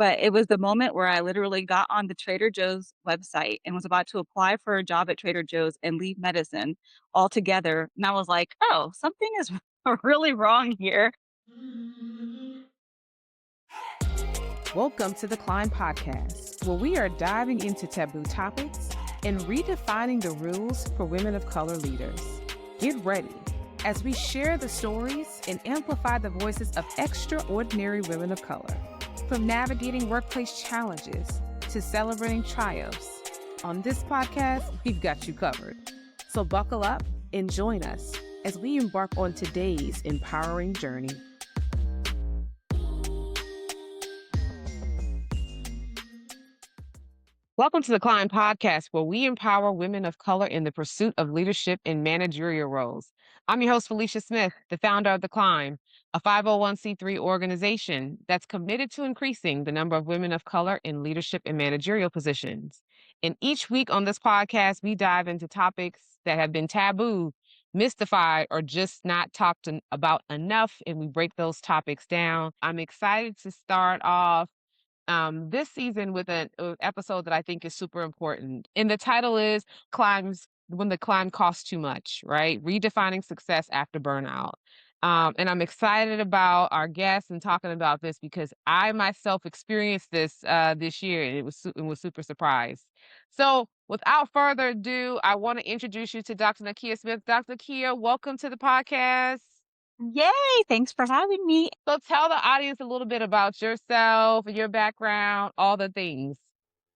But it was the moment where I literally got on the Trader Joe's website and was about to apply for a job at Trader Joe's and leave medicine altogether, and I was like, "Oh, something is really wrong here." Welcome to the Climb Podcast, where we are diving into taboo topics and redefining the rules for women of color leaders. Get ready as we share the stories and amplify the voices of extraordinary women of color, from navigating workplace challenges to celebrating triumphs. On this podcast, we've got you covered. So buckle up and join us as we embark on today's empowering journey. Welcome to the Climb Podcast, where we empower women of color in the pursuit of leadership in managerial roles. I'm your host, Felicia Smith, the founder of The Climb, a 501c3 organization that's committed to increasing the number of women of color in leadership and managerial positions. And each week on this podcast, we dive into topics that have been taboo, mystified, or just not talked about enough, and we break those topics down. I'm excited to start off this season with an episode that I think is super important. And the title is Climbs When the Climb Costs Too Much, right? Redefining Success After Burnout. And I'm excited about our guests and talking about this because I myself experienced this this year, and it was super surprised. So without further ado, I want to introduce you to Dr. Nikia Smith. Dr. Nikia, welcome to the podcast. Yay, thanks for having me. So tell the audience a little bit about yourself, your background, all the things.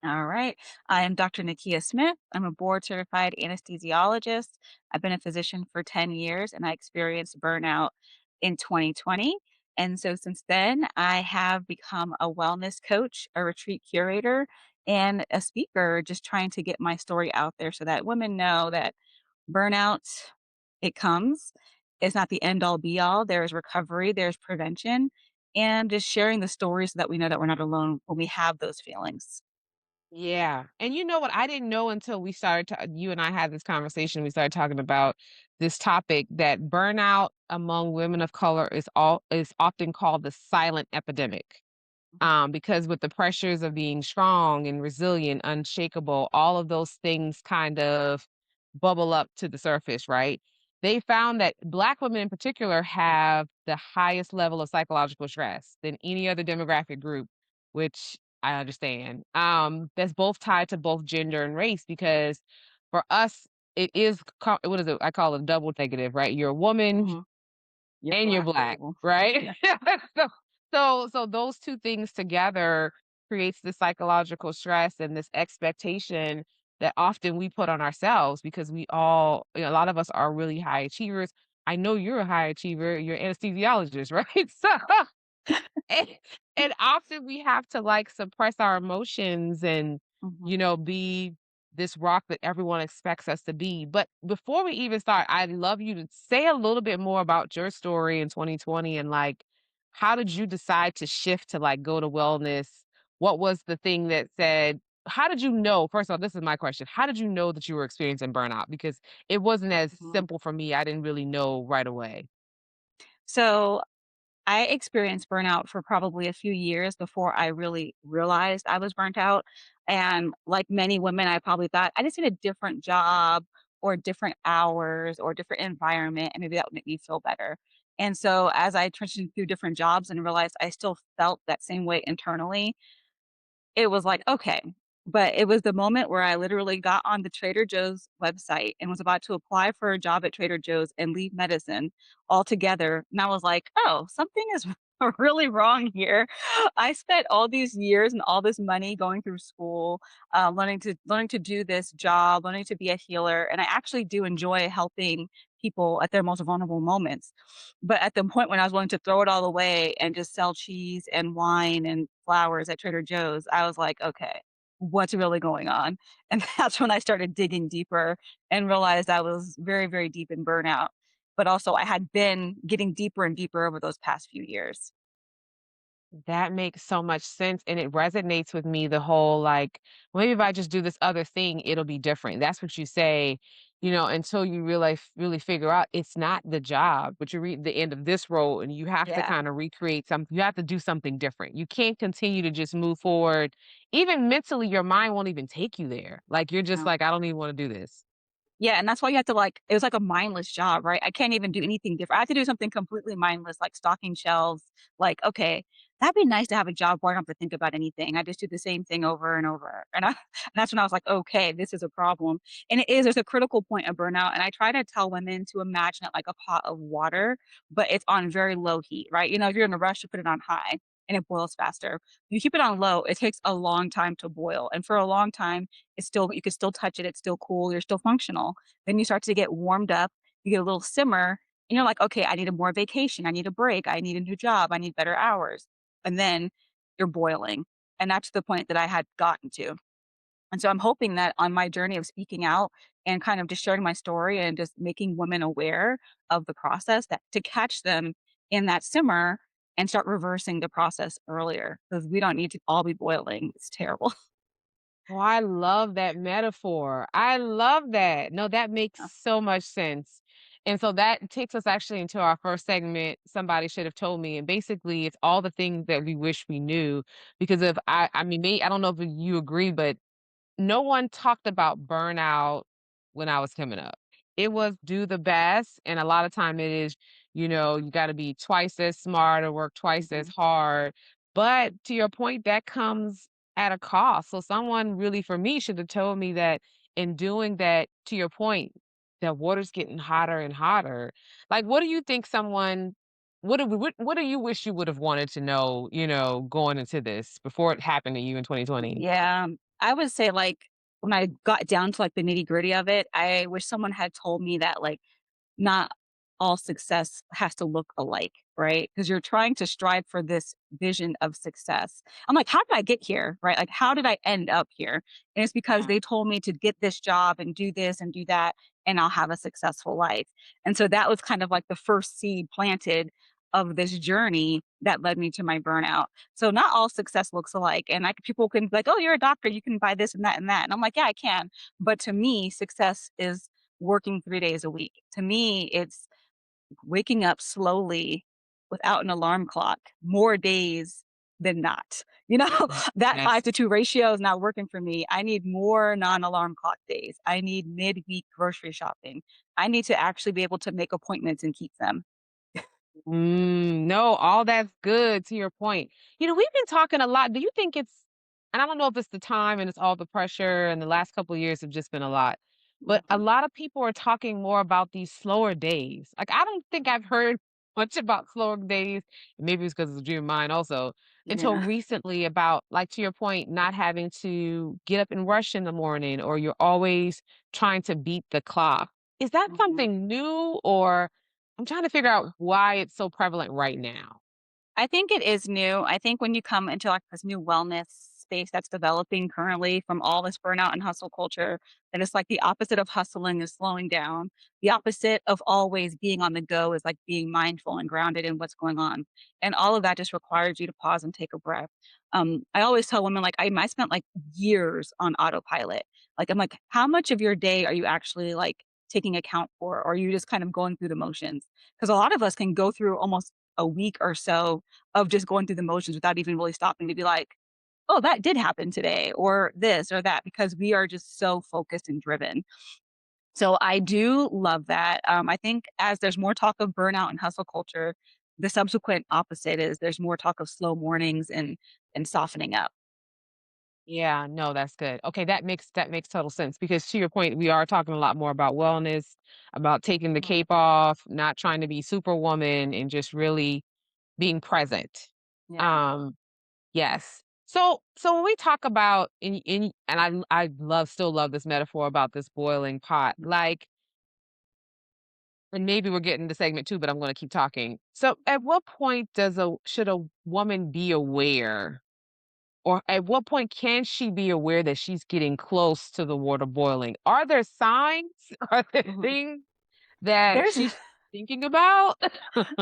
All right. I am Dr. Nikia Smith. I'm a board certified anesthesiologist. I've been a physician for 10 years and I experienced burnout in 2020. And so since then, I have become a wellness coach, a retreat curator, and a speaker, just trying to get my story out there so that women know that burnout, it comes. It's not the end all be all. There's recovery, there's prevention, and just sharing the stories so that we know that we're not alone when we have those feelings. Yeah. And you know what? I didn't know until we started you and I had this conversation. We started talking about this topic that burnout among women of color is often called the silent epidemic. Because with the pressures of being strong and resilient, unshakable, all of those things kind of bubble up to the surface, right? They found that Black women in particular have the highest level of psychological stress than any other demographic group, which I understand. That's both tied to both gender and race because for us, it is, what is it? I call it a double negative, right? You're a woman Mhm. You're and you're Black Black, label. right? Yeah. so, so those two things together creates this psychological stress and this expectation that often we put on ourselves because we all, a lot of us are really high achievers. I know you're a high achiever. You're an anesthesiologist, right? And, and often we have to like suppress our emotions and, Mhm. be this rock that everyone expects us to be. But before we even start, I'd love you to say a little bit more about your story in 2020 and like, how did you decide to shift to like go to wellness? What was the thing that said, how did you know? First of all, this is my question. How did you know that you were experiencing burnout? Because it wasn't as Mhm. simple for me. I didn't really know right away. So I experienced burnout for probably a few years before I really realized I was burnt out. And like many women, I probably thought I just need a different job or different hours or different environment, and maybe that would make me feel better. And so as I transitioned through different jobs and realized I still felt that same way internally, it was like, "Okay." But it was the moment where I literally got on the Trader Joe's website and was about to apply for a job at Trader Joe's and leave medicine altogether, and I was like, "Oh, something is really wrong here." I spent all these years and all this money going through school, learning to do this job, learning to be a healer, and I actually do enjoy helping people at their most vulnerable moments. But at the point when I was willing to throw it all away and just sell cheese and wine and flowers at Trader Joe's, I was like, "Okay, what's really going on?" And that's when I started digging deeper and realized I was very, very deep in burnout. But also I had been getting deeper and deeper over those past few years. That makes so much sense, and it resonates with me, the whole, like, "Well, maybe if I just do this other thing, it'll be different." That's what you say, until you really figure out it's not the job, but you reach the end of this role and you have to Yeah. kind of recreate something. You have to do something different. You can't continue to just move forward. Even mentally, your mind won't even take you there. Like you're just No. like, I don't even want to do this. Yeah, and that's why you have to, like it was like a mindless job, right? I can't even do anything different. I had to do something completely mindless, like stocking shelves. Like, okay, that'd be nice to have a job where I don't have to think about anything. I just do the same thing over and over. And that's when I was like, okay, this is a problem. And it is, there's a critical point of burnout. And I try to tell women to imagine it like a pot of water, but it's on very low heat, right? If you're in a rush, you put it on high and it boils faster. You keep it on low, it takes a long time to boil. And for a long time, it's still you can still touch it, it's still cool, you're still functional. Then you start to get warmed up, you get a little simmer, and you're like, "Okay, I need a more vacation, I need a break, I need a new job, I need better hours." And then you're boiling, and that's the point that I had gotten to. And so I'm hoping that on my journey of speaking out and kind of just sharing my story and just making women aware of the process, that to catch them in that simmer and start reversing the process earlier, because we don't need to all be boiling. It's terrible. Oh, I love that metaphor. I love that. No, that makes so much sense. And so that takes us actually into our first segment. Somebody should have told me. And basically, it's all the things that we wish we knew. Because if I mean, I don't know if you agree, but no one talked about burnout when I was coming up. It was do the best, and a lot of time it is, you gotta be twice as smart or work twice as Mhm. hard. But to your point, that comes at a cost. So someone really, for me, should have told me that in doing that, to your point, that water's getting hotter and hotter. Like, what do you think what do you wish you would have wanted to know, going into this before it happened to you in 2020? Yeah, I would say, like, when I got down to, like, the nitty-gritty of it, I wish someone had told me that, like, not all success has to look alike, right? Because you're trying to strive for this vision of success. I'm like, how did I get here? Right? Like, how did I end up here? And it's because they told me to get this job and do this and do that, and I'll have a successful life. And so that was kind of like the first seed planted of this journey that led me to my burnout. So not all success looks alike. And like people can be like, oh, you're a doctor, you can buy this and that and that. And I'm like, yeah, I can. But to me, success is working 3 days a week. To me, it's waking up slowly without an alarm clock more days than not. That five Yes. to two ratio is not working for me. I need more non-alarm clock days. I need midweek grocery shopping. I need to actually be able to make appointments and keep them. No, all that's good to your point. We've been talking a lot. Do you think and I don't know if it's the time and it's all the pressure and the last couple of years have just been a lot, but a Mhm. lot of people are talking more about these slower days. Like, I don't think I've heard much about slower days. Maybe it's because it's dream of mine also, until Yeah. recently about, like, to your point, not having to get up and rush in the morning or you're always trying to beat the clock. Is that Mhm. something new, or I'm trying to figure out why it's so prevalent right now. I think it is new. I think when you come into like this new wellness space that's developing currently from all this burnout and hustle culture, that it's like the opposite of hustling is slowing down. The opposite of always being on the go is like being mindful and grounded in what's going on. And all of that just requires you to pause and take a breath. I always tell women like I spent like years on autopilot. Like I'm like, how much of your day are you actually like taking account for? Or are you just kind of going through the motions? Because a lot of us can go through almost a week or so of just going through the motions without even really stopping to be like, "Oh, that did happen today," or this or that, because we are just so focused and driven. So I do love that. I think as there's more talk of burnout and hustle culture, the subsequent opposite is there's more talk of slow mornings and softening up. Yeah, no, that's good. Okay, that makes total sense because to your point, we are talking a lot more about wellness, about taking the Mhm. cape off, not trying to be superwoman and just really being present. Yeah. Um, yes. So when we talk about and I still love this metaphor about this boiling pot. Like, and maybe we're getting to segment 2, but I'm gonna keep talking. So at what point should a woman be aware, or at what point can she be aware that she's getting close to the water boiling? Are there signs? Are there Mhm. things that There's she's thinking about?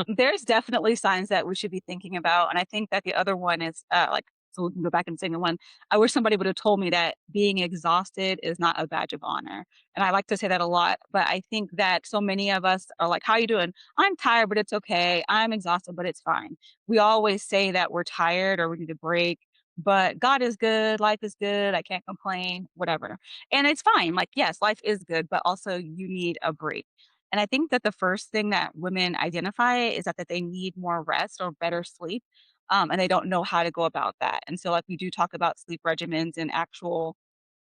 there's definitely signs that we should be thinking about, and I think that the other one is, like so we can go back and single one. I wish somebody would have told me that being exhausted is not a badge of honor. And I like to say that a lot, but I think that so many of us are like, "How you doing?" "I'm tired, but it's okay. I'm exhausted, but it's fine." We always say that we're tired or we need a break, but God is good, life is good, I can't complain, whatever. And it's fine. Like, yes, life is good, but also you need a break. And I think that the first thing that women identify is that they need more rest or better sleep. And they don't know how to go about that. And so, like, we do talk about sleep regimens and actual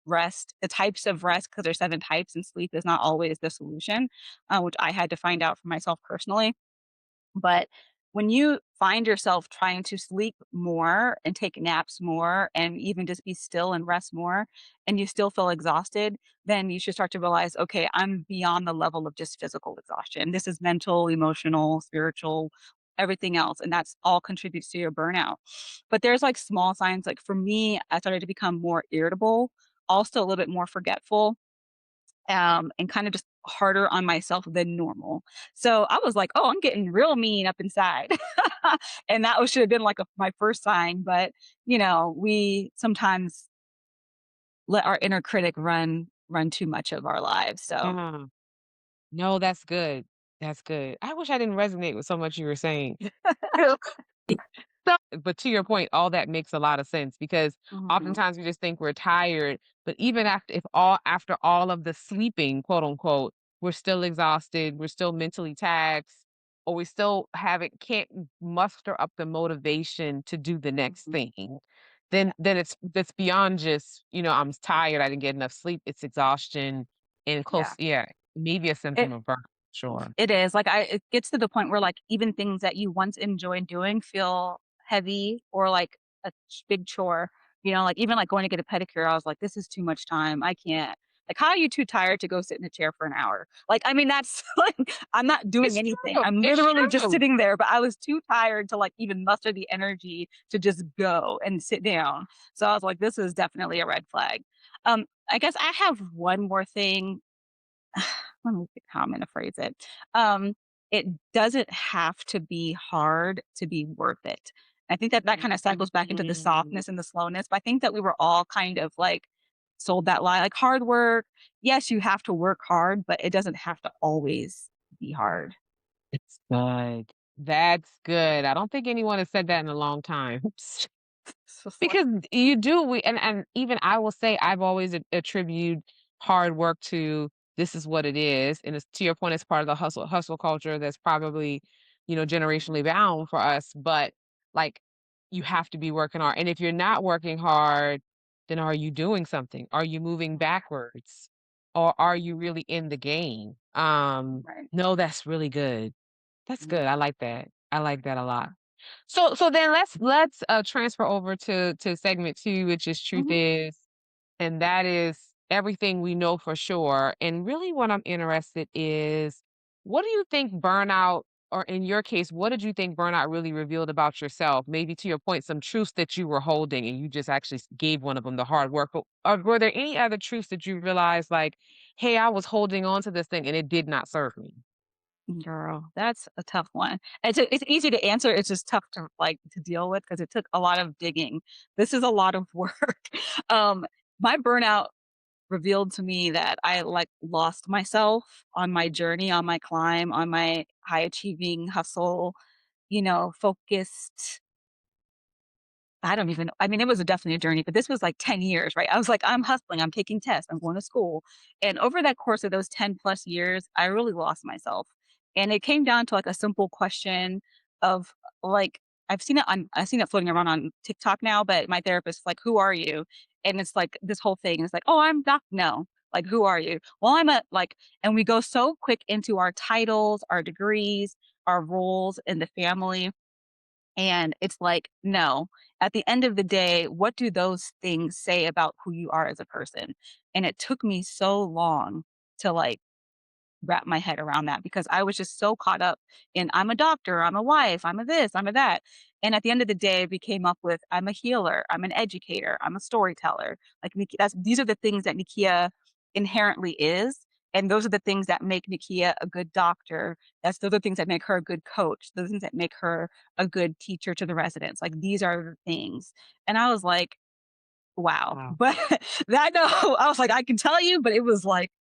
rest, the types of rest, because there's 7 types, and sleep is not always the solution, which I had to find out for myself personally. But when you find yourself trying to sleep more and take naps more and even just be still and rest more, and you still feel exhausted, then you should start to realize, okay, I'm beyond the level of just physical exhaustion. This is mental, emotional, spiritual, everything else. And that's all contributes to your burnout. But there's like small signs. Like for me, I started to become more irritable, also a little bit more forgetful, and kind of just harder on myself than normal. So I was like, "Oh, I'm getting real mean up inside." And that should have been like my first sign, but we sometimes let our inner critic run too much of our lives. So Uh, no, that's good. That's good. I wish I didn't resonate with so much you were saying. So but to your point, all that makes a lot of sense because Mhm. oftentimes we just think we're tired, but even after all of the sleeping, quote unquote, we're still exhausted, we're still mentally taxed, or we still haven't can't muster up the motivation to do the next Mhm. thing. Then that's beyond just, I'm tired, I didn't get enough sleep. It's exhaustion and Yeah. close, yeah, maybe a It symptom of burnout, sure. It is, like, it gets to the point where, like, even things that you once enjoyed doing feel heavy or like a big chore, like, even, like, going to get a pedicure, I was like, "This is too much time, I can't." Like, "How are you too tired to go sit in a chair for an hour?" Like, I mean, that's like, I'm not doing It's anything, true. I'm It's literally just true. sitting there, but I was too tired to, like, even muster the energy to just go and sit down. So I was like, "This is definitely a red flag." I guess I have one more thing. Let me think how I'm gonna phrase it. Um, it doesn't have to be hard to be worth it. I think that that kinda cycles back into the Mm. softness and the slowness, but I think that we were all kind of, like, sold that lie, like, hard work, yes, you have to work hard, but it doesn't have to always be hard. It's good. That's good. I don't think anyone has said that in a long time. It's just like Because you do, and even I will say I've always attributed hard work to this is what it is, and it's to your point, it's part of the hustle culture that's probably, generationally bound for us. But like, you have to be working hard, and if you're not working hard, then are you doing something? Are you moving backwards, or are you really in the game? right. No, that's really good. That's Mhm, good. I like that. I like that a lot. So then let's transfer over to segment 2, which is truth mhm. is, and that is everything we know for sure. And really what I'm interested is what do you think burnout, or in your case, what did you think burnout really revealed about yourself? Maybe to your point, some truths that you were holding and you just actually gave one of them the hard work. But were there any other truths that you realized like, hey, I was holding on to this thing and it did not serve me? Girl, that's a tough one. It's easy to answer, it's just tough to, like, to deal with because it took a lot of digging. This is a lot of work. Um, my burnout revealed to me that I, like, lost myself on my journey, on my climb, on my high achieving hustle, focused. I don't even I mean, it was definitely a journey, but this was like 10 years, right? I was like, I'm hustling, I'm taking tests, I'm going to school. And over that course of those 10 plus years, I really lost myself. And it came down to like a simple question of like, I've seen it floating around on TikTok now, but my therapist like, who are you? And it's like this whole thing. It's like, oh, I'm doc. No. Like, who are you? Well, I'm a like, and we go so quick into our titles, our degrees, our roles in the family, and it's like, no, at the end of the day, what do those things say about who you are as a person? And it took me so long to like wrap my head around that because I was just so caught up in I'm a doctor, I'm a wife, I'm a this, I'm a that. And at the end of the day, we came up with I'm a healer, I'm an educator, I'm a storyteller. Like these are the things that Nikia inherently is. And those are the things that make Nikia a good doctor. Those are things that make her a good coach. Those things that make her a good teacher to the residents. Like these are the things. And I was like, wow. Wow. But that no, I was like, I can tell you, but it was like,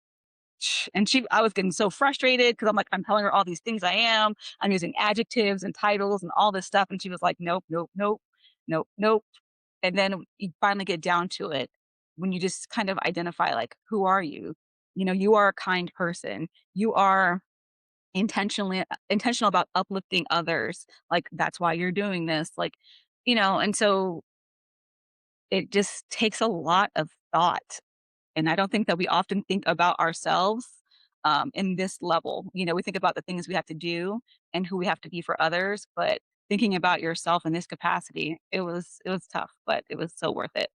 and I was getting so frustrated because I'm like, I'm telling her all these things I am. I'm using adjectives and titles and all this stuff. And she was like, nope, nope, nope, nope, nope. And then you finally get down to it when you just kind of identify, like, who are you? You know, you are a kind person. You are intentional about uplifting others. Like, that's why you're doing this. Like, and so it just takes a lot of thought. And I don't think that we often think about ourselves in this level. We think about the things we have to do and who we have to be for others, but thinking about yourself in this capacity, it was tough, but it was so worth it.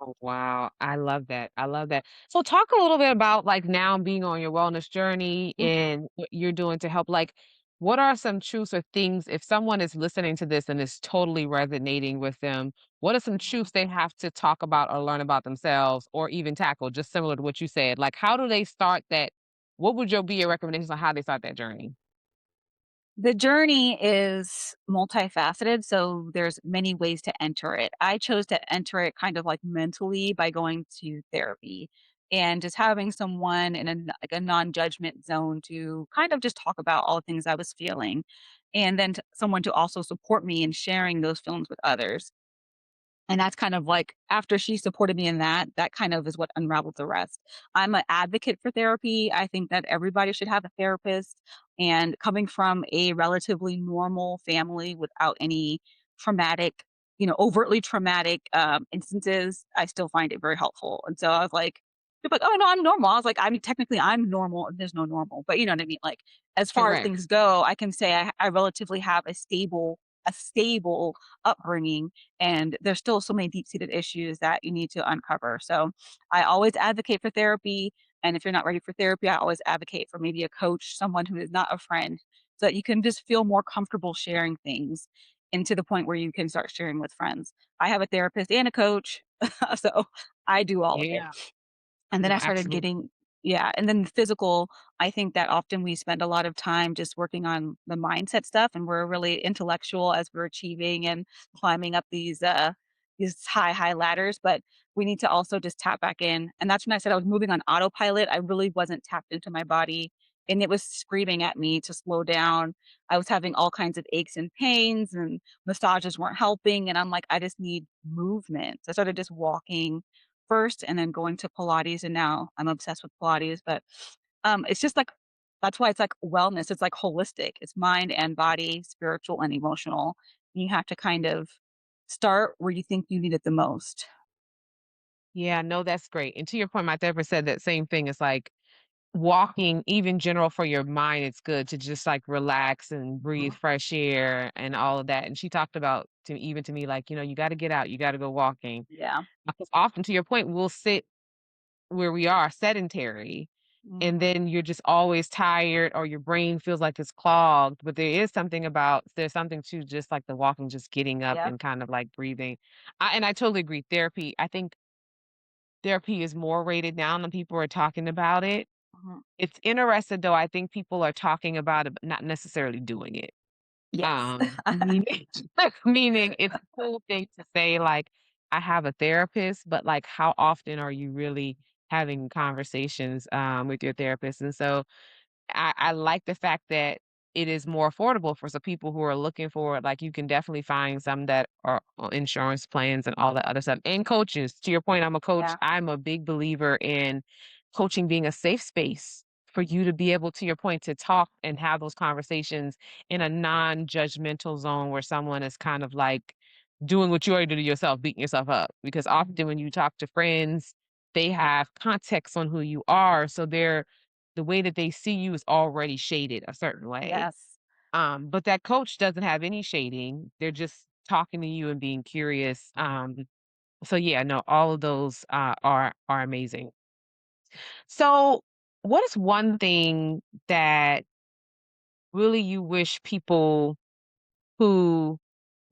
Oh, wow. I love that. I love that. So talk a little bit about like now being on your wellness journey Mm, and what you're doing to help. Like, what are some truths or things if someone is listening to this and is totally resonating with them? What are some mhm. truths they have to talk about or learn about themselves or even tackle, just similar to what you said? Like, how do they start that? What would be your recommendations on how they start that journey? The journey is multifaceted, so there's many ways to enter it. I chose to enter it kind of like mentally by going to therapy and just having someone in like a non-judgment zone to kind of just talk about all the things I was feeling, and then someone to also support me in sharing those feelings with others. And that's kind of like after she supported me in that, that kind of is what unraveled the rest. I'm an advocate for therapy. I think that everybody should have a therapist. And coming from a relatively normal family without any traumatic, overtly traumatic instances, I still find it very helpful. And so I was like, people like, oh no, I'm normal. I was like, I'm normal. And there's no normal, but you know what I mean? Like, as far as Correct. things go, I can say I relatively have a stable upbringing, and there's still so many deep-seated issues that you need to uncover. So I always advocate for therapy, and if you're not ready for therapy, I always advocate for maybe a coach, someone who is not a friend, so that you can just feel more comfortable sharing things, and to the point where you can start sharing with friends. I have a therapist and a coach, so I do all of it. Yeah. And then No, I started absolutely. getting, yeah, and then physical, I think that often we spend a lot of time just working on the mindset stuff, and we're really intellectual as we're achieving and climbing up these high ladders, but we need to also just tap back in. And that's when I said I was moving on autopilot. I really wasn't tapped into my body, and it was screaming at me to slow down. I was having all kinds of aches and pains, and massages weren't helping, and I'm like, I just need movement. So I started just walking first and then going to Pilates, and now I'm obsessed with Pilates, but, it's just like that's why it's like wellness, it's like holistic. It's mind and body, spiritual and emotional. You have to kind of start where you think you need it the most. Yeah, no, that's great. And to your point, my therapist said that same thing. It's like walking, even general for your mind, it's good to just like relax and breathe Mhm. fresh air and all of that. And she talked about to me, like, you got to get out, you got to go walking. Yeah. Because often, to your point, we'll sit where we are sedentary, and Mhm. then you're just always tired or your brain feels like it's clogged. But there's something to just like the walking, just getting up Yep. and kind of like breathing. And I totally agree. I think therapy is more rated now than people are talking about it. Mhm. It's interesting though, I think people are talking about it, but not necessarily doing it. Yes. Meaning meaning it's a cool thing to say, like, "I have a therapist," but, like, how often are you really having conversations, with your therapist? And so I like the fact that it is more affordable for some people who are looking for it. Like, you can definitely find some that are on insurance plans and all that other stuff, and coaches. To your point, I'm a coach. Yeah. I'm a big believer in coaching being a safe space for you to be able, to your point, to talk and have those conversations in a non-judgmental zone where someone is kind of like doing what you already do to yourself, beating yourself up. Because often when you talk to friends, they have context on who you are, so the way that they see you is already shaded a certain way. Yes. But that coach doesn't have any shading. They're just talking to you and being curious. So yeah, no, all of those are amazing. So, what is one thing that really you wish people who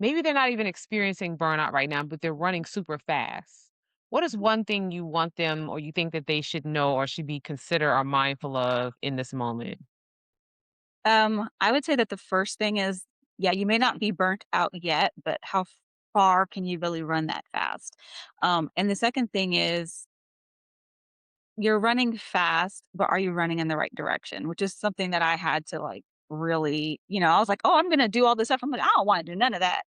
maybe they're not even experiencing burnout right now, but they're running super fast? What is one thing you want them or you think that they should know or should be consider or mindful of in this moment? I would say that the first thing is, yeah, you may not be burnt out yet, but how far can you really run that fast? And the second thing is you're running fast, but are you running in the right direction? Which is something that I had to like really, I was like, oh, I'm gonna do all this stuff. I'm like, I don't want to do none of that.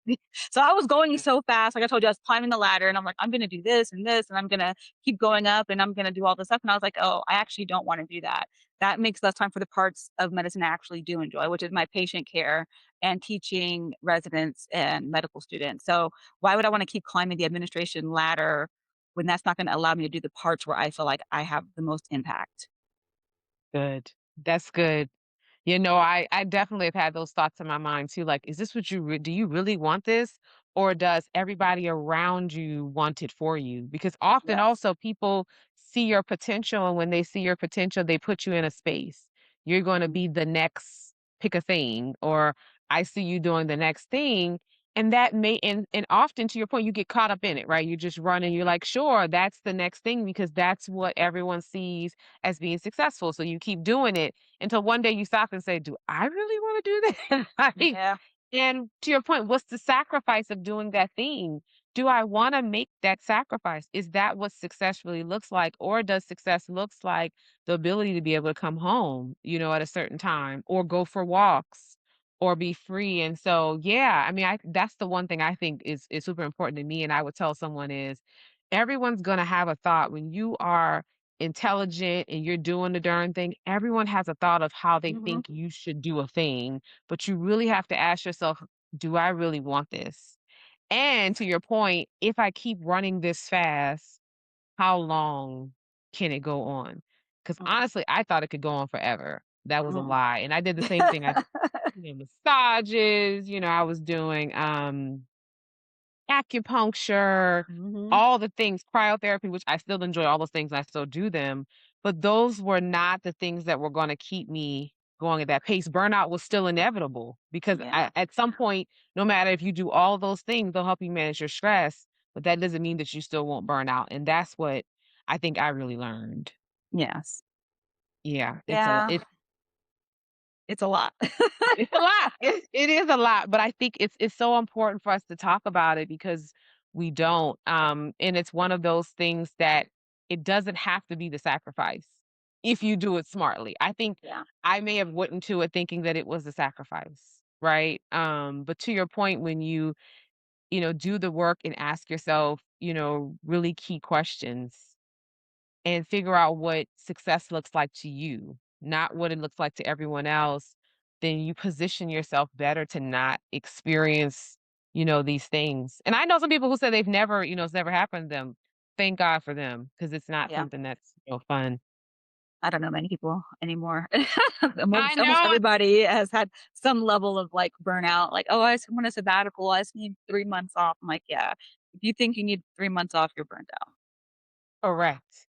So I was going so fast. Like I told you, I was climbing the ladder and I'm like, I'm gonna do this, and I'm gonna keep going up and I'm gonna do all this stuff. And I was like, oh, I actually don't want to do that. That makes less time for the parts of medicine I actually do enjoy, which is my patient care and teaching residents and medical students. So why would I want to keep climbing the administration ladder when that's not gonna allow me to do the parts where I feel like I have the most impact. Good. That's good. I definitely have had those thoughts in my mind too. Like, is this what do you really want this? Or does everybody around you want it for you? Because often Yes. also people see your potential, and when they see your potential, they put you in a space. You're going to Mhm. be the next pick a thing, or I see you doing the next thing. And that may, and often to your point, you get caught up in it, right? You just run and you're like, sure, that's the next thing because that's what everyone sees as being successful. So you keep doing it until one day you stop and say, "Do I really wanna do that?" Like, Yeah. and to your point, what's the sacrifice of doing that thing? Do I wanna make that sacrifice? Is that what success really looks like? Or does success looks like the ability to be able to come home, at a certain time or go for walks or be free? And so, yeah, I mean, I that's the one thing I think is super important to me, and I would tell someone is everyone's gonna have a thought when you are intelligent and you're doing the darn thing, everyone has a thought of how they Mhm. think you should do a thing, but you really have to ask yourself, do I really want this? And to your point, if I keep running this fast, how long can it go on? Because Mm, honestly, I thought it could go on forever. That was a mhm. lie. And I did the same thing. I massages, I was doing acupuncture, Mhm. all the things, cryotherapy, which I still enjoy all those things, I still do them, but those were not the things that were gonna keep me going at that pace. Burnout was still inevitable because Yeah. at some point, no matter if you do all those things, they'll help you manage your stress, but that doesn't mean that you still won't burn out, and that's what I think I really learned. Yes. Yeah, Yeah. It's a lot. it's a lot. It is a lot, but I think it's so important for us to talk about it because we don't. And it's one of those things that it doesn't have to be the sacrifice if you do it smartly. I think Yeah. I may have went into it thinking that it was a sacrifice, right? But to your point, when you do the work and ask yourself, really key questions and figure out what success looks like to you, not what it looks like to everyone else, then you position yourself better to not experience, these things. And I know some people who say they've never, it's never happened to them. Thank God for them because it's not Yeah. something that's, fun. I don't know many people anymore. I Almost know. everybody has had some level of, like, burnout, like, "Oh, I just want a sabbatical. I just need 3 months off." I'm like, "Yeah. If you think you need 3 months off, you're burnt out." Correct.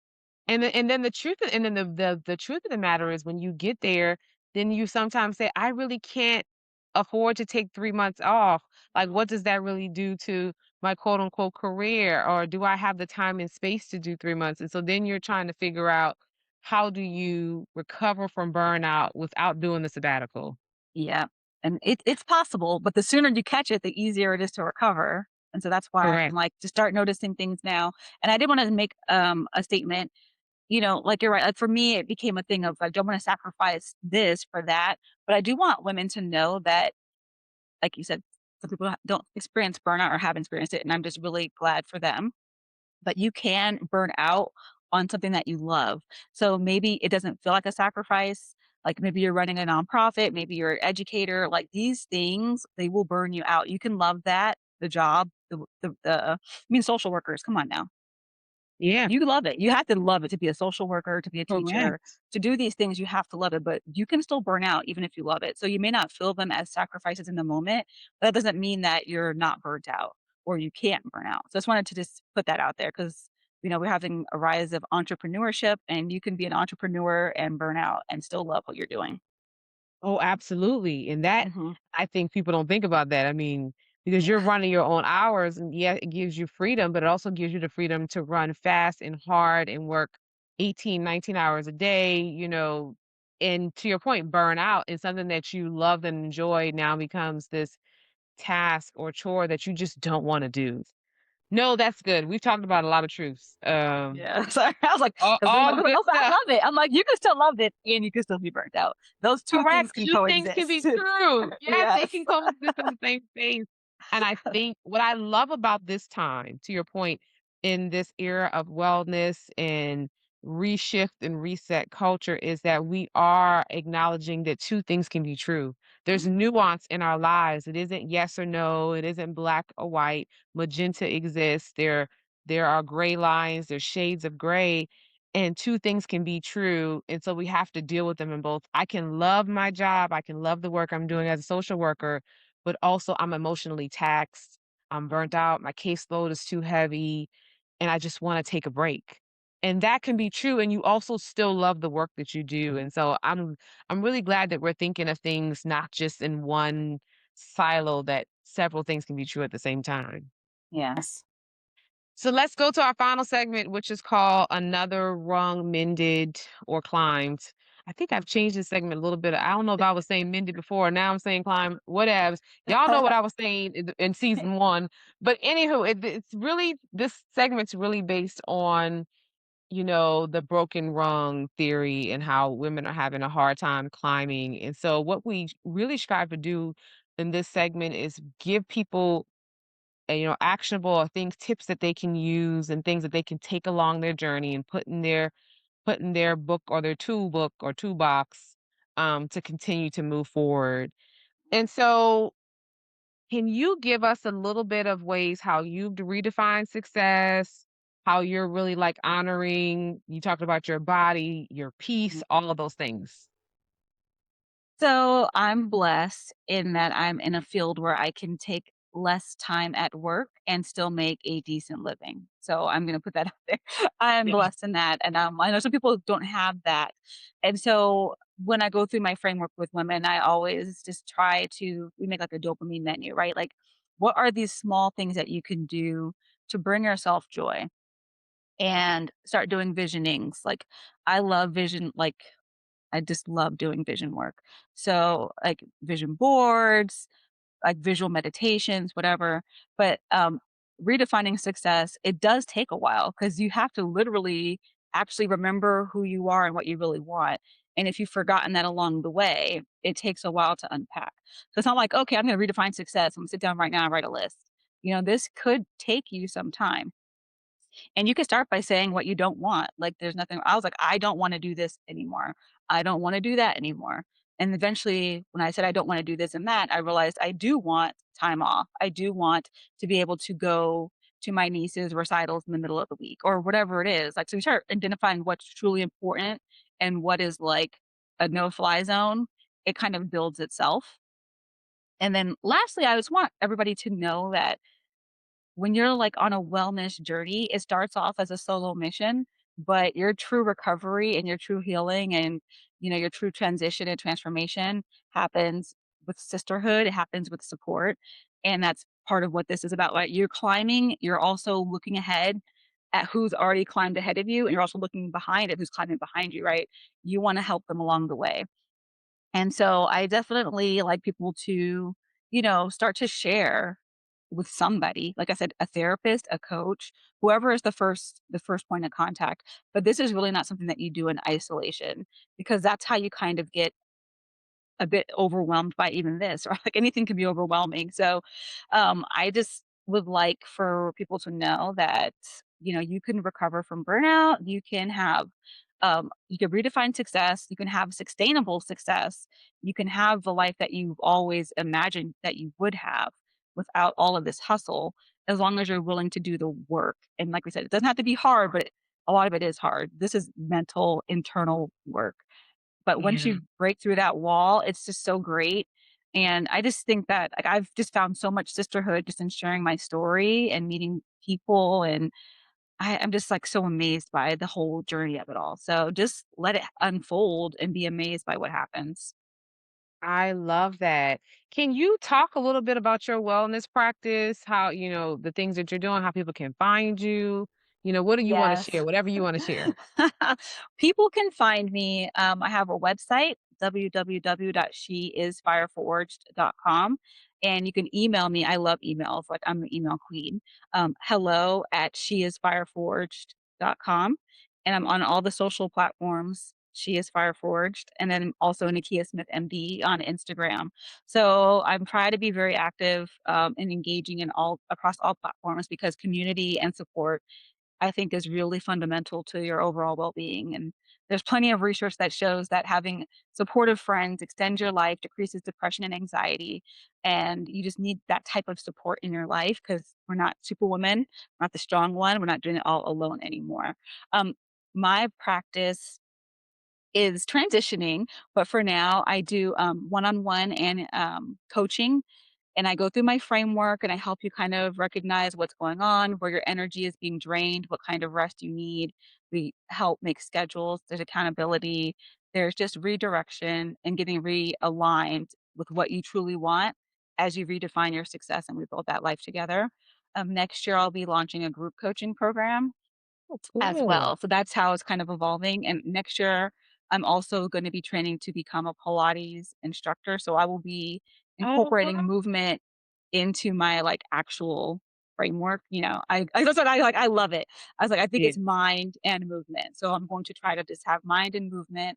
And then the truth of the matter is when you get there, then you sometimes say, "I really can't afford to take 3 months off." Like, what does that really do to my quote unquote career? Or do I have the time and space to do 3 months? And so then you're trying to figure out how do you recover from burnout without doing the sabbatical? Yeah, and it's possible, but the sooner you catch it, the easier it is to recover, and so that's why I'm Correct. like, to start noticing things now, and I did wanna make, a statement, like, you're right, like, for me, it became a thing of, I don't wanna sacrifice this for that, but I do want women to know that, like you said, some people don't experience burnout or haven't experienced it, and I'm just really glad for them. But you can burn out on something that you love. So maybe it doesn't feel like a sacrifice. Like maybe you're running a nonprofit, maybe you're an educator. Like these things, they will burn you out. You can love that, the job, I mean, social workers. Come on now. Yeah, You love it. You have to love it to be a social worker, to be a teacher, correct. to do these things. You have to love it, but you can still burn out even if you love it. So you may not feel them as sacrifices in the moment, but that doesn't mean that you're not burnt out or you can't burn out. So I just wanted to just put that out there because we're having a rise of entrepreneurship, and you can be an entrepreneur and burn out and still love what you're doing. Oh, absolutely. And that Hmm. I think people don't think about that. I mean, because you're running your own hours. And yeah, it gives you freedom, but it also gives you the freedom to run fast and hard and work 18, 19 hours a day, and to your point, burn out, and something that you love and enjoy now becomes this task or chore that you just don't want to do. No, that's good. We've talked about a lot of truths. Yeah, sorry. I was like, because All people are like, good "Oh, but I stuff. love it." I'm like, "You can still love it, and you can still be burnt out. Those 2 things Correct. can 2 things can be coexist." true. Yes, they Yes. can coexist in the same space. And I think what I love about this time, to your point, in this era of wellness and reshift and reset culture is that we are acknowledging that 2 things can be true. There's Mhm. nuance in our lives. It isn't yes or no. It isn't black or white. Magenta exists. There are gray lines. There's shades of gray, and 2 things can be true, and so we have to deal with them in both. I can love my job, I can love the work I'm doing as a social worker, but also I'm emotionally taxed, I'm burnt out, my caseload is too heavy, and I just wanna take a break. And that can be true, and you also still love the work that you do, and so I'm really glad that we're thinking of things not just in one silo, that several things can be true at the same time. Yes. So let's go to our final segment, which is called Another Rung Mended or Climbed. I think I've changed this segment a little bit. I don't know if I was saying mended before. Now I'm saying climb, whatevs. Y'all know what I was saying in season one. But anywho, it's really, this segment's really based on, the broken rung theory and how women are having a hard time climbing. And so what we really strive to do in this segment is give people actionable or things, tips that they can use and things that they can take along their journey and put in their book or their tool book or toolbox to continue to move forward. And so, can you give us a little bit of ways how you've redefined success, how you're really like honoring, you talked about your body, your peace, all of those things. So I'm blessed in that I'm in a field where I can take less time at work and still make a decent living. So I'm going to put that out there. I'm Yeah. blessed in that. And I know some people don't have that. And so when I go through my framework with women, I always just try to, we make like a dopamine menu, right? Like, what are these small things that you can do to bring yourself joy and start doing visionings? Like, I love vision, like, I just love doing vision work. So, like vision boards, like visual meditations, whatever. But redefining success, it does take a while because you have to literally actually remember who you are and what you really want. And if you've forgotten that along the way, it takes a while to unpack. So it's not like, okay, I'm going to redefine success. I'm going to sit down right now and write a list. This could take you some time. And you can start by saying what you don't want. Like, there's nothing, I was like, I don't want to do this anymore. I don't want to do that anymore. And eventually, when I said I don't want to do this and that, I realized I do want time off. I do want to be able to go to my niece's recitals in the middle of the week or whatever it is. Like, so you start identifying what's truly important and what is like a no fly zone. It kind of builds itself. And then lastly, I just want everybody to know that when you're like on a wellness journey, it starts off as a solo mission, but your true recovery and your true healing and your true transition and transformation happens with sisterhood, it happens with support. And that's part of what this is about. Right? You're climbing, you're also looking ahead at who's already climbed ahead of you, and you're also looking behind at who's climbing behind you, right? You want to help them along the way. And so I definitely like people to, start to share with somebody. Like I said, a therapist, a coach, whoever is the first point of contact. But this is really not something that you do in isolation because that's how you kind of get a bit overwhelmed by even this, or like anything can be overwhelming. So, I just would like for people to know that, you can recover from burnout. You can redefine success. You can have sustainable success. You can have the life that you've always imagined that you would have without all of this hustle, as long as you're willing to do the work. And like we said, it doesn't have to be hard, but a lot of it is hard. This is mental, internal work. But once Yeah. you break through that wall, it's just so great. And I just think that, like, I've just found so much sisterhood just in sharing my story and meeting people. And I'm just like so amazed by the whole journey of it all. So just let it unfold and be amazed by what happens. I love that. Can you talk a little bit about your wellness practice? How, the things that you're doing, how people can find you? What do you want to Yes. share? Whatever you want to share. People can find me. I have a website, www.sheisfireforged.com. And you can email me. I love emails. Like I'm the email queen. Hello at sheisfireforged.com. And I'm on all the social platforms. She is Fireforged. And then also Nikia Smith MD on Instagram. So I'm trying to be very active and engaging in all across all platforms because community and support I think is really fundamental to your overall well-being, and there's plenty of research that shows that having supportive friends extends your life, decreases depression and anxiety, and you just need that type of support in your life because 'cause we're not superwoman, we're not the strong one, we're not doing it all alone anymore. Um, my practice is transitioning, but for now, I do, one-on-one and, coaching and I go through my framework and I help you kind of recognize what's going on, where your energy is being drained, what kind of rest you need. We help make schedules, there's accountability, there's just redirection and getting realigned with what you truly want as you redefine your success and we build that life together. Next year, I'll be launching a group coaching program Oh, as cool. well. So that's how it's kind of evolving. And next year, I'm also going to be training to become a Pilates instructor. So I will be Oh, incorporating movement into my like actual framework. That's what I like. I love it. I was like, I think yeah. it's mind and movement. So I'm going to try to just have mind and movement,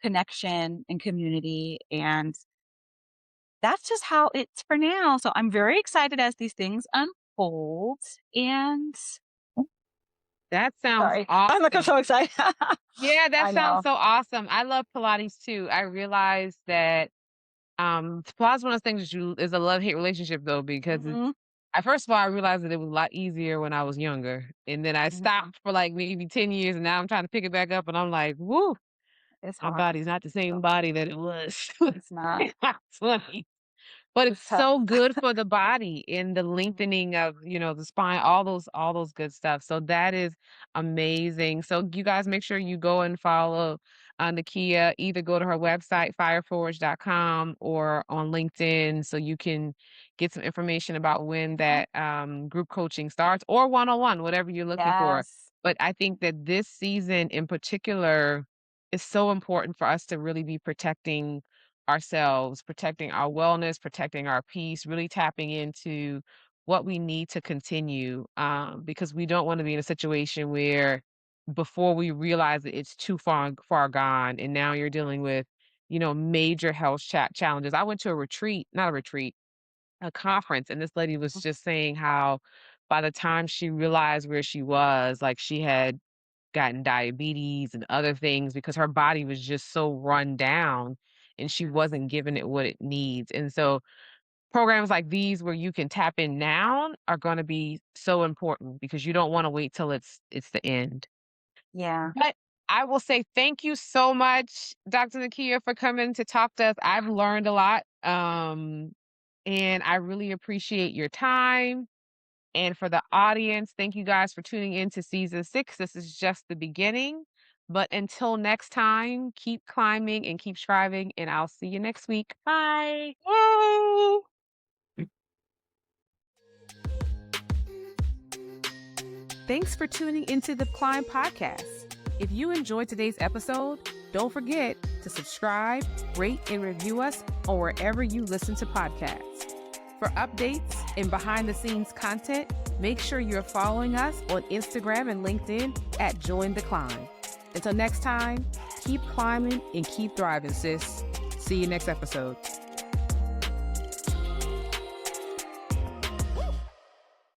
connection and community. And that's just how it's for now. So I'm very excited as these things unfold. And That sounds sorry, I'm awesome. so excited. Yeah, that I sounds know. so awesome. I love Pilates too. I realized that Pilates is one of those things that you is a love-hate relationship though, because Mhm, first of all, I realized that it was a lot easier when I was younger. And then I mhm. stopped for like maybe 10 years and now I'm trying to pick it back up and I'm like, woo, It's my hard. body's not the same body that it was. It's not. 20. But it's It's tough. so good for the body in the Mhm. lengthening of, the spine, all those good stuff. So that is amazing. So you guys make sure you go and follow Nakia. Either go to her website, fireforge.com, or on LinkedIn so you can get some information about when Mhm. that group coaching starts or one-on-one, whatever you're looking for. Yes. But I think that this season in particular is so important for us to really be protecting ourselves, protecting our wellness, protecting our peace, really tapping into what we need to continue, because we don't want to be in a situation where before we realize that it's too far gone, and now you're dealing with, major health challenges. I went to a retreat, not a retreat, a conference, and this lady was Mhm. just saying how by the time she realized where she was, like she had gotten diabetes and other things because her body was just so run down and she Yes. wasn't giving it what it needs. And so programs like these where you can tap in now are going to be so important because you don't want to wait till it's the end. Yeah. But I will say thank you so much, Dr. Nakia, for coming to talk to us. I've learned a lot. And I really appreciate your time. And for the audience, thank you guys for tuning in to season 6. This is just the beginning. But until next time, keep climbing and keep striving, and I'll see you next week. Bye. Yay! Thanks for tuning into the Climb Podcast. If you enjoyed today's episode, don't forget to subscribe, rate, and review us on wherever you listen to podcasts. For updates and behind the scenes content, make sure you're following us on Instagram and LinkedIn at Join the Climb. Until next time, keep climbing and keep thriving, sis. See you next episode.